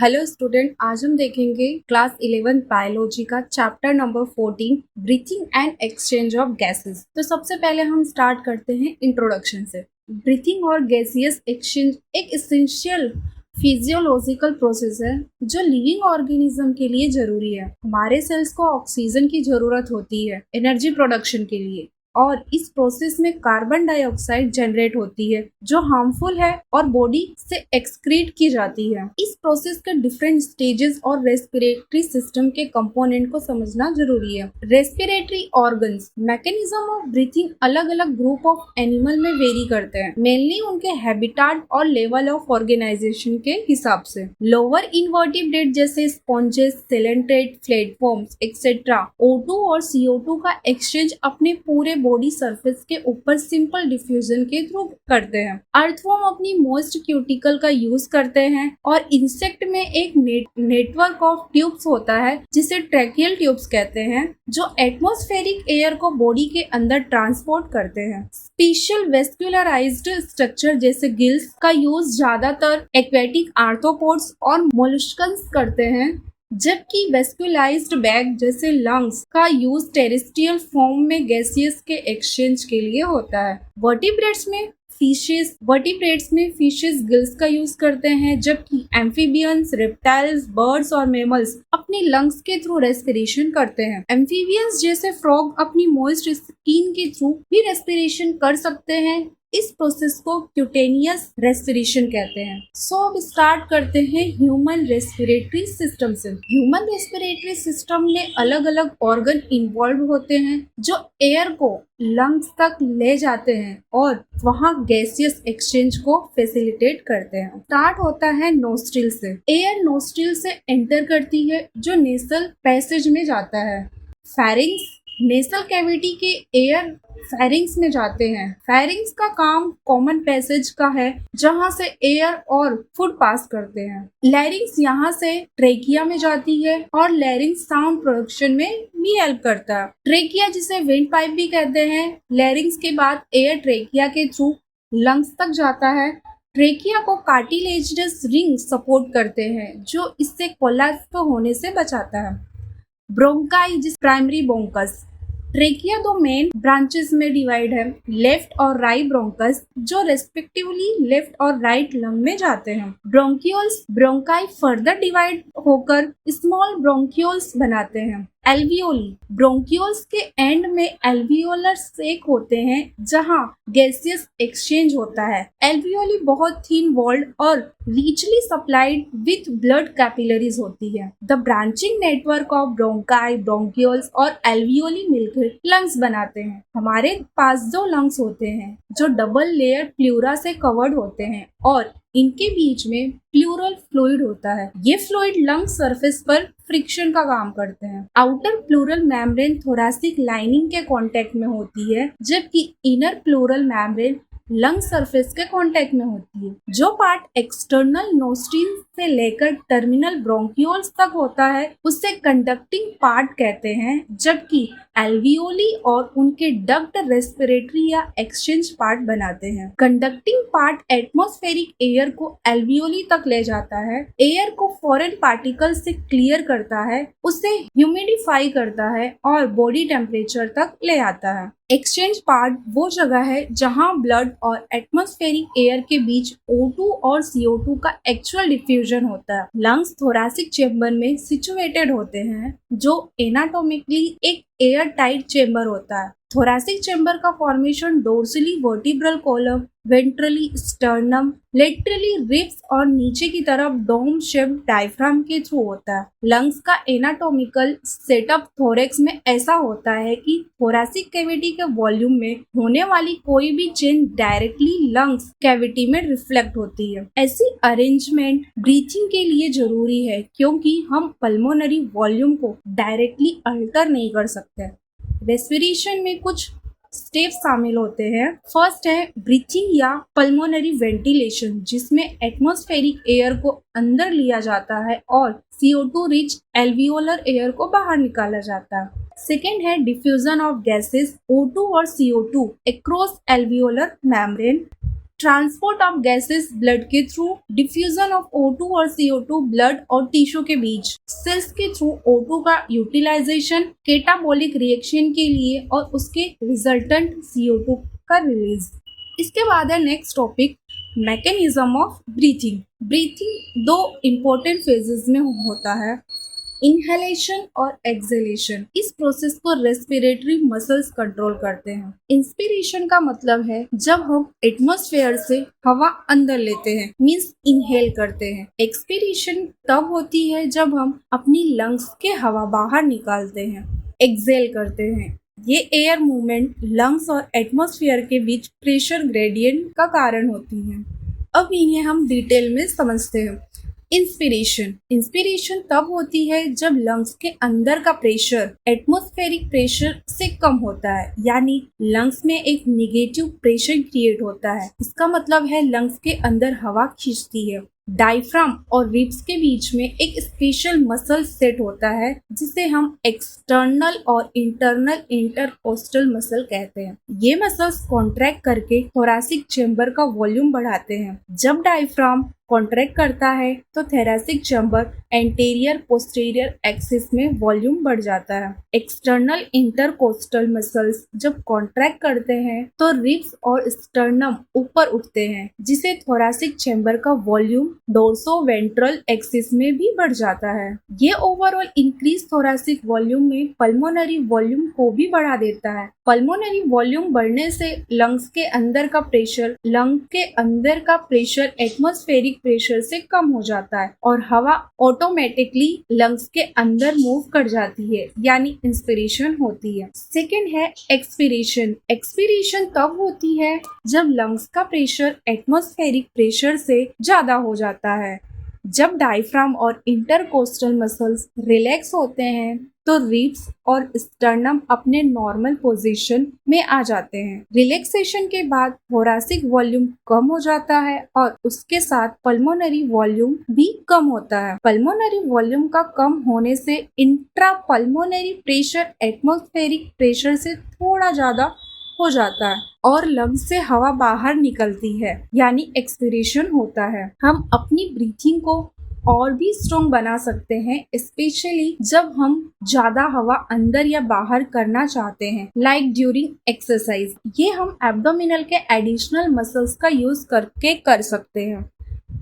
Hello student, आज हम देखेंगे क्लास 11 बायोलॉजी का chapter number 14 breathing and exchange of gases. तो सबसे पहले हम स्टार्ट करते हैं इंट्रोडक्शन से। ब्रीथिंग और गैसियस एक्सचेंज एक एसेंशियल फिजियोलॉजिकल प्रोसेस है जो लिविंग ऑर्गेनिज्म के लिए जरूरी है। हमारे सेल्स को ऑक्सीजन की जरूरत होती है एनर्जी प्रोडक्शन के लिए, और इस प्रोसेस में कार्बन डाइऑक्साइड जनरेट होती है जो हार्मफुल है और बॉडी से एक्सक्रीट की जाती है। इस प्रोसेस के डिफरेंट स्टेजेस और रेस्पिरेटरी सिस्टम के कंपोनेंट को समझना जरूरी है। Respiratory organs mechanism of breathing अलग अलग ग्रुप ऑफ एनिमल में वेरी करते हैं, मेनली उनके हैबिटाट और लेवल ऑफ ऑर्गेनाइजेशन के हिसाब से। लोअर इनवर्टिब्रेट जैसे स्पॉन्जेस, सेलेंट्रेट, प्लेटफॉर्म्स एक्सेट्रा O2 और CO2 का एक्सचेंज अपने पूरे बॉडी सरफेस के ऊपर सिंपल डिफ्यूजन के थ्रू करते हैं। अर्थवॉर्म अपनी मोस्ट क्यूटिकल का यूज करते हैं, और इंसेक्ट में एक नेटवर्क ऑफ ट्यूब्स होता है जिसे ट्रैकियल ट्यूब्स कहते हैं, जो एटमॉस्फेरिक एयर को बॉडी के अंदर ट्रांसपोर्ट करते हैं। स्पेशल वेस्कुलराइज्ड स्ट्रक्चर जैसे गिल्स का यूज ज्यादातर एक्वेटिक आर्थ्रोपोड्स और मोलस्कन्स करते हैं, जबकि वेस्कुलाइज्ड बैग जैसे लंग्स का यूज टेरेस्ट्रियल फॉर्म में गैसियस के एक्सचेंज के लिए होता है। वर्टिब्रेट्स में फिशेस गिल्स का यूज करते हैं, जबकि एम्फीबियंस, रेप्टाइल्स, बर्ड्स और मैमल्स अपनी लंग्स के थ्रू रेस्पिरेशन करते हैं। एम्फीबियंस जैसे फ्रॉग अपनी मॉइस्ट स्किन के थ्रू भी रेस्पिरेशन कर सकते हैं। इस प्रोसेस को क्यूटेनियस रेस्पिरेशन कहते हैं। सो अब स्टार्ट करते हैं ह्यूमन रेस्पिरेटरी सिस्टम से। ह्यूमन रेस्पिरेटरी सिस्टम में अलग अलग ऑर्गन इन्वॉल्व होते हैं जो एयर को लंग्स तक ले जाते हैं और वहां गैसियस एक्सचेंज को फैसिलिटेट करते हैं। स्टार्ट होता है नोस्ट्रिल से। एयर नोस्ट्रिल से एंटर करती है जो नेसल पैसेज में जाता है। फेरिंग्स, नेसल कैविटी के एयर फेरिंग्स में जाते हैं। फेरिंग्स का काम कॉमन पैसेज का है जहां से एयर और फूड पास करते हैं। लैरिंग्स यहाँ से ट्रेकिया में जाती है और लैरिंग्स साउंड प्रोडक्शन में भी हेल्प करता है। ट्रेकिया जिसे विंड पाइप भी कहते हैं। लैरिंग्स के बाद एयर ट्रेकिया के थ्रू लंग्स तक जाता है। ट्रेकिया को कार्टिलेजनस रिंग सपोर्ट करते हैं जो इससे कोलैप्स होने से बचाता है। ब्रोंकाई जिस प्राइमरी ब्रोंकस। ट्रेकिया दो मेन ब्रांचेस में डिवाइड है, लेफ्ट और राइट ब्रोंकस, जो रेस्पेक्टिवली लेफ्ट और राइट लंग में जाते हैं। ब्रोंकियोल्स, ब्रोंकाई फर्दर डिवाइड होकर स्मॉल ब्रोंकियोल्स बनाते हैं। एल्वियोली, ब्रोंकियोल्स के एंड में एल्वियोलर सेक होते हैं जहां गैसियस एक्सचेंज होता है। एल्वियोली बहुत थिन वॉल्ड और richly supplied with blood capillaries होती है। The branching network of bronchi, bronchioles और एल्वियोली मिलकर लंग्स बनाते हैं। हमारे पास दो लंग्स होते हैं जो डबल लेयर प्लूरा से कवर्ड होते हैं और इनके बीच में प्लूरल फ्लूइड होता है। ये फ्लूइड लंग सरफेस पर फ्रिक्शन का काम करते हैं। Outer pleural membrane thoracic lining के कांटेक्ट में होती है, जबकि inner pleural membrane lung surface के कांटेक्ट में होती है। जो पार्ट एक्सटर्नल नोस्ट्रिल से लेकर टर्मिनल ब्रोंकियोल्स तक होता है उसे कंडक्टिंग पार्ट कहते हैं, जबकि एल्वियोली और उनके डक्ट रेस्पिरेटरी या एक्सचेंज पार्ट बनाते हैं। कंडक्टिंग पार्ट एटमॉस्फेरिक एयर को एल्वियोली तक ले जाता है, एयर को फॉरेन पार्टिकल से क्लियर करता है, उसे ह्यूमिडिफाई करता है और बॉडी टेम्परेचर तक ले आता है। एक्सचेंज पार्ट वो जगह है जहां ब्लड और एटमॉस्फेरिक एयर के बीच O2 और CO2 का एक्चुअल डिफ्यूजन होता है। लंग्स थोरैसिक चेम्बर में सिचुएटेड होते हैं जो एनाटॉमिकली एक एयर टाइट चेम्बर होता है। थोरैसिक चेम्बर का formation dorsally vertebral column, ventrally sternum, laterally ribs और नीचे की तरफ डोम शेप्ड डायफ्राम के थ्रू होता है। लंग्स का एनाटॉमिकल सेटअप थोरेक्स में ऐसा होता है कि थोरैसिक कैविटी के वॉल्यूम में होने वाली कोई भी चेंज डायरेक्टली लंग्स कैविटी में रिफ्लेक्ट होती है। ऐसी अरेंजमेंट ब्रीथिंग के लिए जरूरी है क्योंकि हम पल्मोनरी वॉल्यूम को डायरेक्टली अल्टर नहीं कर सकते। रेस्पिरेशन में कुछ स्टेप्स शामिल होते हैं। फर्स्ट है ब्रीथिंग या पल्मोनरी वेंटिलेशन, जिसमें एटमॉस्फेरिक एयर को अंदर लिया जाता है और CO2 रिच एल्वियोलर एयर को बाहर निकाला जाता है। सेकेंड है डिफ्यूजन ऑफ गैसेस O2 और CO2 across alveolar membrane. Transport of gases blood के थ्रू, डिफ्यूजन ऑफ O2 और CO2 ब्लड और टिश्यू के बीच, सेल्स के थ्रू O2 का यूटिलाइजेशन कैटाबॉलिक रिएक्शन के लिए और उसके रिजल्टेंट CO2 का रिलीज। इसके बाद है next topic mechanism of breathing. Breathing दो इम्पोर्टेंट फेजेस में होता है, इनहेलेशन और एक्सहेलेशन। इस प्रोसेस को रेस्पिरेटरी मसल्स कंट्रोल करते हैं। इंस्पिरेशन का मतलब है जब हम एटमॉस्फेयर से हवा अंदर लेते हैं, मींस इनहेल करते हैं। एक्सपीरेशन तब होती है जब हम अपनी लंग्स के हवा बाहर निकालते हैं, एक्सहेल करते हैं। ये एयर मूवमेंट लंग्स और एटमॉस्फेयर के बीच प्रेशर ग्रेडियंट का कारण होती है। अब इन्हें हम डिटेल में समझते हैं। इंस्पिरेशन तब होती है जब लंग्स के अंदर का प्रेशर एटमॉस्फेरिक प्रेशर से कम होता है, यानी लंग्स में एक निगेटिव प्रेशर क्रिएट होता है। इसका मतलब है लंग्स के अंदर हवा खींचती है। डायफ्राम और रिब्स के बीच में एक स्पेशल मसल सेट होता है जिसे हम एक्सटर्नल और इंटरनल इंटरकोस्टल मसल कहते हैं। ये मसल्स कॉन्ट्रैक्ट करके थोरैसिक चेंबर का वॉल्यूम बढ़ाते हैं। जब डायफ्राम कॉन्ट्रैक्ट करता है तो thoracic chamber anterior posterior axis में वॉल्यूम बढ़ जाता है। एक्सटर्नल इंटरकोस्टल मसल्स जब कॉन्ट्रैक्ट करते हैं तो रिब्स और स्टर्नम ऊपर उठते हैं, जिसे थोरैसिक चेंबर का वॉल्यूम डोर्सो वेंट्रल एक्सिस में भी बढ़ जाता है। ये ओवरऑल इंक्रीज थोरैसिक वॉल्यूम में पल्मोनरी वॉल्यूम को भी बढ़ा देता है। पल्मोनरी वॉल्यूम बढ़ने से लंग्स के अंदर का प्रेशर एटमॉस्फेरिक प्रेशर से कम हो जाता है और हवा ऑटोमेटिकली लंग्स के अंदर मूव कर जाती है, यानी इंस्पिरेशन होती है। सेकेंड है एक्सपीरेशन। एक्सपीरेशन तब होती है जब लंग्स का प्रेशर एटमॉस्फेरिक प्रेशर से ज्यादा हो जाता है। जब डायफ्राम और इंटरकोस्टल मसल्स रिलैक्स होते हैं तो रिब्स और स्टर्नम अपने नॉर्मल पोजीशन में आ जाते हैं। रिलैक्सेशन के बाद थोरैसिक वॉल्यूम कम हो जाता है और उसके साथ पल्मोनरी वॉल्यूम भी कम होता है। पल्मोनरी वॉल्यूम का कम होने से intra pulmonary pressure atmospheric pressure से थोड़ा ज्यादा हो जाता है और लंग्स से हवा बाहर निकलती है, यानी एक्सपीरेशन होता है। हम अपनी ब्रीथिंग को और भी स्ट्रॉन्ग बना सकते हैं, स्पेशली जब हम ज्यादा हवा अंदर या बाहर करना चाहते हैं, लाइक ड्यूरिंग एक्सरसाइज। ये हम एब्डोमिनल के एडिशनल मसल्स का यूज करके कर सकते हैं।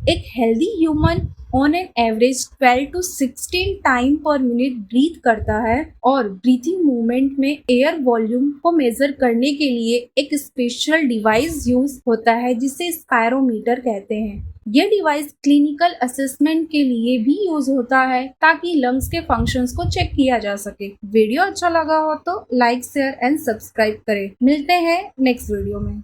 एक healthy human on an average 12 to 16 time पर मिनट ब्रीथ करता है और ब्रीथिंग मूवमेंट में एयर वॉल्यूम को मेजर करने के लिए एक स्पेशल डिवाइस यूज होता है जिसे स्पायरोमीटर कहते हैं। यह डिवाइस क्लिनिकल असेसमेंट के लिए भी यूज होता है ताकि लंग्स के फंक्शंस को चेक किया जा सके। वीडियो अच्छा लगा हो तो लाइक शेयर एंड सब्सक्राइब करें। मिलते हैं नेक्स्ट वीडियो में।